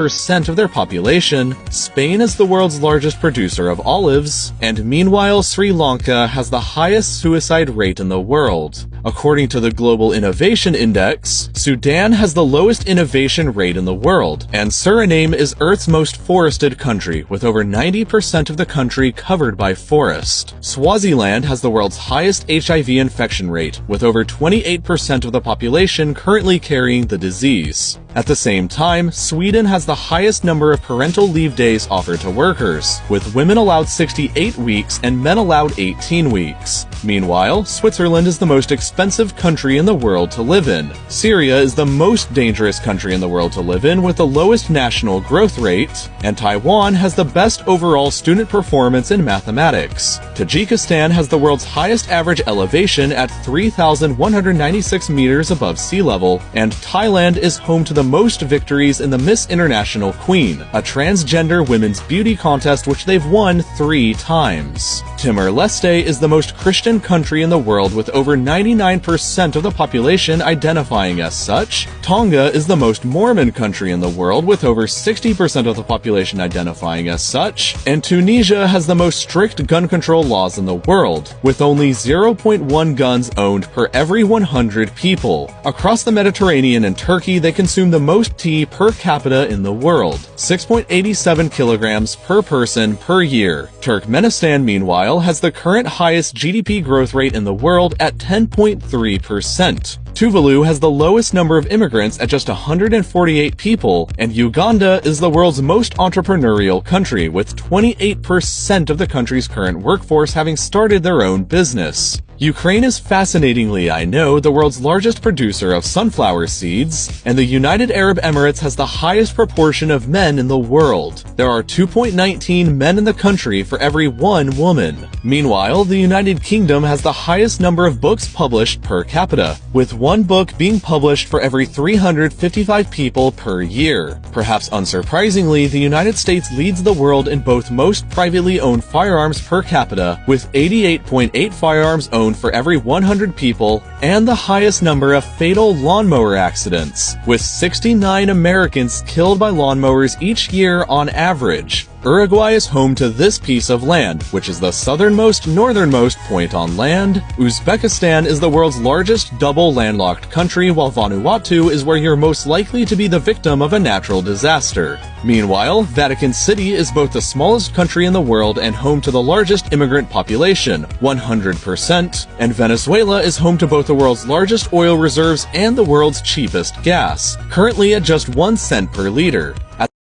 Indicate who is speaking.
Speaker 1: percent of their population. Spain is the world's largest producer of olives, and meanwhile Sri Lanka has the highest suicide rate in the world. According to the Global Innovation Index, Sudan has the lowest innovation rate in the world, and Suriname is Earth's most forested country, with over 90% of the country covered by forest. Swaziland has the world's highest HIV infection rate, with over 28% of the population currently carrying the disease. At the same time, Sweden has the highest number of parental leave days offered to workers, with women allowed 68 weeks and men allowed 18 weeks. Meanwhile, Switzerland is the most expensive country in the world to live in. Syria is the most dangerous country in the world to live in with the lowest national growth rate, and Taiwan has the best overall student performance in mathematics. Tajikistan has the world's highest average elevation at 3,196 meters above sea level, and Thailand is home to the most victories in the Miss International Queen, a transgender women's beauty contest which they've won 3 times. Timor-Leste is the most Christian country in the world with over 99% of the population identifying as such. Tonga is the most Mormon country in the world with over 60% of the population identifying as such. And Tunisia has the most strict gun control laws in the world, with only 0.1 guns owned per every 100 people. Across the Mediterranean and Turkey, they consume the most tea per capita in the world, 6.87 kilograms per person per year. Turkmenistan, meanwhile, has the current highest GDP growth rate in the world at 10.3%. Tuvalu has the lowest number of immigrants at just 148 people, and Uganda is the world's most entrepreneurial country, with 28% of the country's current workforce having started their own business. Ukraine is fascinatingly, I know, the world's largest producer of sunflower seeds, and the United Arab Emirates has the highest proportion of men in the world. There are 2.19 men in the country for every 1 woman. Meanwhile, the United Kingdom has the highest number of books published per capita, with 1 book being published for every 355 people per year. Perhaps unsurprisingly, the United States leads the world in both most privately owned firearms per capita, with 88.8 firearms owned for every 100 people, and the highest number of fatal lawnmower accidents, with 69 Americans killed by lawnmowers each year on average. Uruguay is home to this piece of land, which is the northernmost point on land. Uzbekistan is the world's largest double landlocked country, while Vanuatu is where you're most likely to be the victim of a natural disaster. Meanwhile, Vatican City is both the smallest country in the world and home to the largest immigrant population, 100%, and Venezuela is home to both the world's largest oil reserves and the world's cheapest gas, currently at just 1 cent per liter.